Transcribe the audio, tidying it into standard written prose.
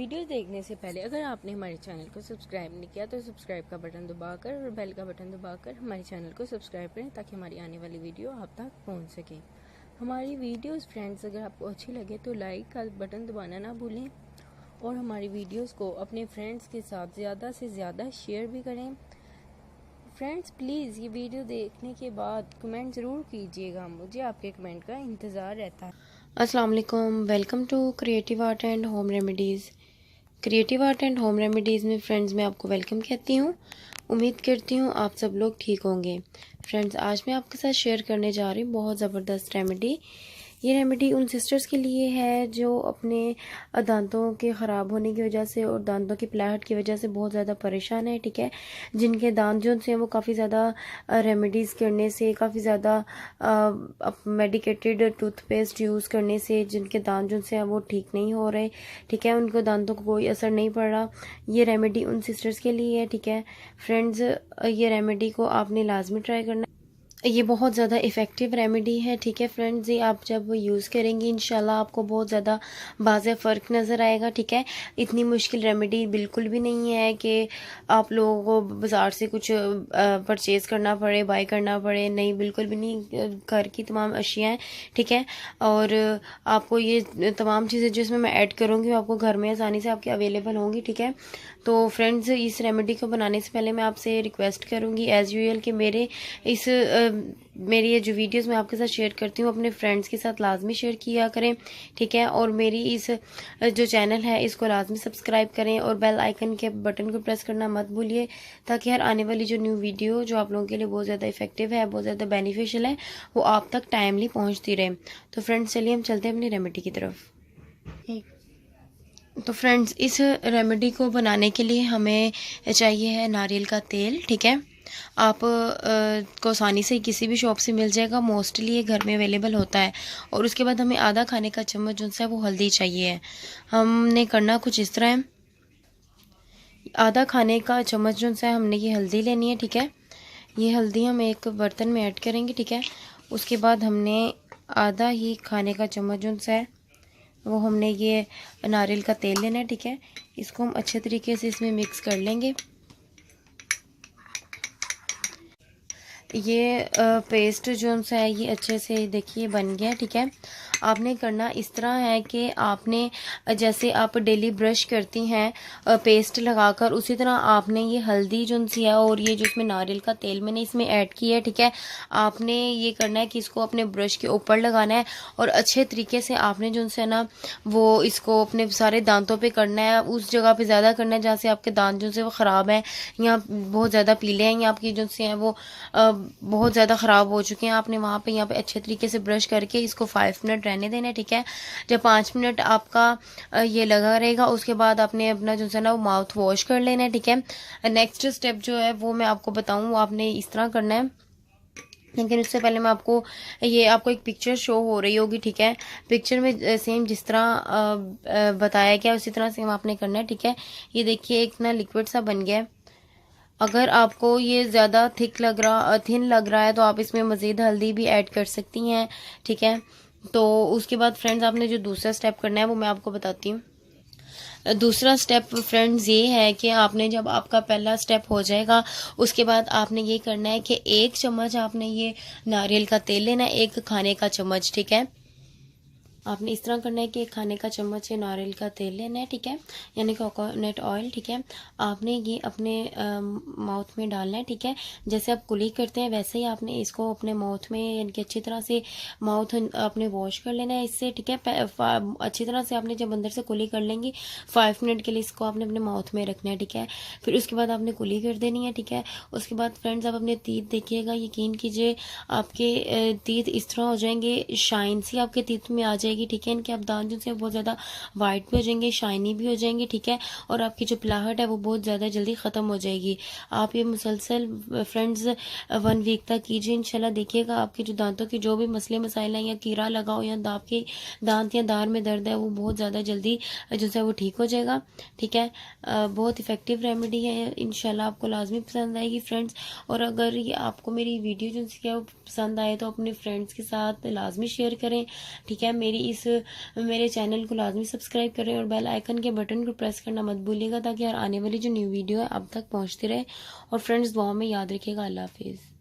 Video देखने से पहले अगर आपने हमारे चैनल को सब्सक्राइब नहीं किया तो सब्सक्राइब का बटन दबाकर और बेल का बटन दबाकर हमारे चैनल को सब्सक्राइब करें ताकि हमारी आने वाली वीडियो आप तक पहुंच सके। हमारी वीडियोस फ्रेंड्स अगर आपको अच्छी लगे तो लाइक का बटन दबाना ना भूलें और हमारी वीडियोस को अपने फ्रेंड्स के साथ ज़्यादा से ज़्यादा शेयर भी करें। फ्रेंड्स प्लीज़ ये वीडियो देखने के बाद कमेंट ज़रूर कीजिएगा, मुझे आपके कमेंट का इंतज़ार रहता है। अस्सलाम वालेकुम, welcome to creative art and home remedies. Creative art and home remedies में फ्रेंड्स मैं आपको वेलकम कहती हूँ। उम्मीद करती हूँ आप सब लोग ठीक होंगे। फ्रेंड्स आज मैं आपके साथ शेयर करने जा रही हूँ बहुत ज़बरदस्त रेमेडी। ये रेमेडी उन सिस्टर्स के लिए है जो अपने दांतों के ख़राब होने की वजह से और दांतों की पिलाहट की वजह से बहुत ज़्यादा परेशान है, ठीक है। जिनके दांत जो से वो काफ़ी ज़्यादा रेमेडीज़ करने से, काफ़ी ज़्यादा मेडिकेटेड टूथपेस्ट यूज़ करने से जिनके दांत जो से वो ठीक नहीं हो रहे, ठीक है, उनको दांतों को कोई असर नहीं पड़ रहा। ये रेमेडी उन सिस्टर्स के लिए है, ठीक है। फ्रेंड्स ये रेमेडी को आपने लाजमी ट्राई करना। ये बहुत ज़्यादा इफ़ेक्टिव रेमेडी है, ठीक है फ्रेंड्स। ये आप जब यूज़ करेंगे इंशाल्लाह आपको बहुत ज़्यादा वाज़ेह फ़र्क नज़र आएगा, ठीक है। इतनी मुश्किल रेमेडी बिल्कुल भी नहीं है कि आप लोगों को बाज़ार से कुछ परचेज़ करना पड़े, बाय करना पड़े, नहीं बिल्कुल भी नहीं। घर की तमाम अशियाँ हैं, ठीक है। और आपको ये तमाम चीज़ें जो इसमें मैं ऐड करूँगी वो आपको घर में आसानी से आपके अवेलेबल होंगी, ठीक है। तो फ्रेंड्स इस रेमेडी को बनाने से पहले मैं आपसे रिक्वेस्ट करूँगी एज़ यूजुअल कि मेरी ये जो वीडियोस मैं आपके साथ शेयर करती हूँ अपने फ्रेंड्स के साथ लाजमी शेयर किया करें, ठीक है। और मेरी इस जो चैनल है इसको लाजमी सब्सक्राइब करें और बेल आइकन के बटन को प्रेस करना मत भूलिए ताकि हर आने वाली जो न्यू वीडियो जो आप लोगों के लिए बहुत ज़्यादा इफेक्टिव है, बहुत ज़्यादा बेनिफिशियल है, वो आप तक टाइमली पहुँचती रहे। तो फ्रेंड्स चलिए हम चलते हैं अपनी रेमेडी की तरफ। तो फ्रेंड्स इस रेमेडी को बनाने के लिए हमें चाहिए है नारियल का तेल, ठीक है। आप को आसानी से किसी भी शॉप से मिल जाएगा, मोस्टली ये घर में अवेलेबल होता है। और उसके बाद हमें आधा खाने का चम्मच जो है वो हल्दी चाहिए है। हमने करना कुछ इस तरह है, आधा खाने का चम्मच जो है हमने ये हल्दी लेनी है, ठीक है। ये हल्दी हम एक बर्तन में ऐड करेंगे, ठीक है। उसके बाद हमने आधा ही खाने का चम्मच जो है वो हमने ये नारियल का तेल लेना है, ठीक है। इसको हम अच्छे तरीके से इसमें मिक्स कर लेंगे। ये पेस्ट जो है ये अच्छे से देखिए बन गया, ठीक है। आपने करना इस तरह है कि आपने जैसे आप डेली ब्रश करती हैं पेस्ट लगाकर, उसी तरह आपने ये हल्दी जो सी है और ये जो इसमें नारियल का तेल मैंने इसमें ऐड किया है, ठीक है। आपने ये करना है कि इसको अपने ब्रश के ऊपर लगाना है और अच्छे तरीके से आपने जो है ना वो इसको अपने सारे दांतों पे करना है। उस जगह पे ज़्यादा करना है जहाँ से आपके दांत जो से वो ख़राब हैं, यहाँ बहुत ज़्यादा पीले हैं, या आपकी जो से हैं वो बहुत ज़्यादा ख़राब हो चुके हैं। आपने वहाँ पे यहाँ पे अच्छे तरीके से ब्रश करके इसको 5 मिनट रहने देना है, ठीक है। जब 5 मिनट आपका ये लगा रहेगा उसके बाद आपने अपना जो है ना वो माउथ वॉश कर लेना है, ठीक है। नेक्स्ट स्टेप जो है वो मैं आपको बताऊँ, वो आपने इस तरह करना है। लेकिन उससे पहले मैं आपको एक पिक्चर शो हो रही होगी, ठीक है। पिक्चर में सेम जिस तरह बताया गया उसी तरह सेम आपने करना है, ठीक है। ये देखिए एक ना लिक्विड सा बन गया है। अगर आपको ये ज़्यादा थिन लग रहा है तो आप इसमें मज़ीद हल्दी भी ऐड कर सकती हैं, ठीक है। तो उसके बाद फ्रेंड्स आपने जो दूसरा स्टेप करना है वो मैं आपको बताती हूँ। दूसरा स्टेप फ्रेंड्स ये है कि आपने जब आपका पहला स्टेप हो जाएगा उसके बाद आपने ये करना है कि 1 चम्मच आपने ये नारियल का तेल लेना है, 1 खाने का चम्मच, ठीक है। आपने इस तरह करना है कि 1 खाने का चम्मच नारियल का तेल लेना है, ठीक है, यानी कोकोनट ऑयल, ठीक है। आपने ये अपने माउथ में डालना है, ठीक है। जैसे आप कुली करते हैं वैसे ही आपने इसको अपने माउथ में यानी कि अच्छी तरह से माउथ अपने वॉश कर लेना है इससे, ठीक है। अच्छी तरह से आपने जब अंदर से कुली कर लेंगी 5 मिनट के लिए इसको आपने अपने माउथ में रखना है, ठीक है। फिर उसके बाद आपने कुली कर देनी है, ठीक है। उसके बाद फ्रेंड्स आप अपने तीत देखिएगा, यकीन कीजिए आपके तीत इस तरह हो जाएंगे, शाइन सी आपके तीत में आ जाएगी, ठीक है। इनके आप दांत जो से बहुत ज़्यादा वाइट भी हो जाएंगे, शाइनी भी हो जाएंगे, ठीक है। और आपकी जो पिलाहट है वो बहुत ज़्यादा जल्दी ख़त्म हो जाएगी। आप ये मुसलसल फ्रेंड्स 1 वीक तक कीजिए, इंशाल्लाह देखिएगा आपके जो दांतों के जो भी मसले मसाइल हैं या कीड़ा लगाओ या आपके दांत या दार में दर्द है वो बहुत ज़्यादा जल्दी जो है वो ठीक हो जाएगा, ठीक है। बहुत इफेक्टिव रेमेडी है, इंशाल्लाह आपको लाजमी पसंद आएगी फ्रेंड्स। और अगर ये आपको मेरी वीडियो जो है पसंद आए तो अपने फ्रेंड्स के साथ लाजमी शेयर करें, ठीक है। मेरी इस मेरे चैनल को लाजमी सब्सक्राइब करें और बेल आइकन के बटन को प्रेस करना मत भूलिएगा ताकि हर आने वाली जो न्यू वीडियो है अब तक पहुंचती रहे। और फ्रेंड्स दुआओं में याद रखिएगा। अल्लाह हाफिज़।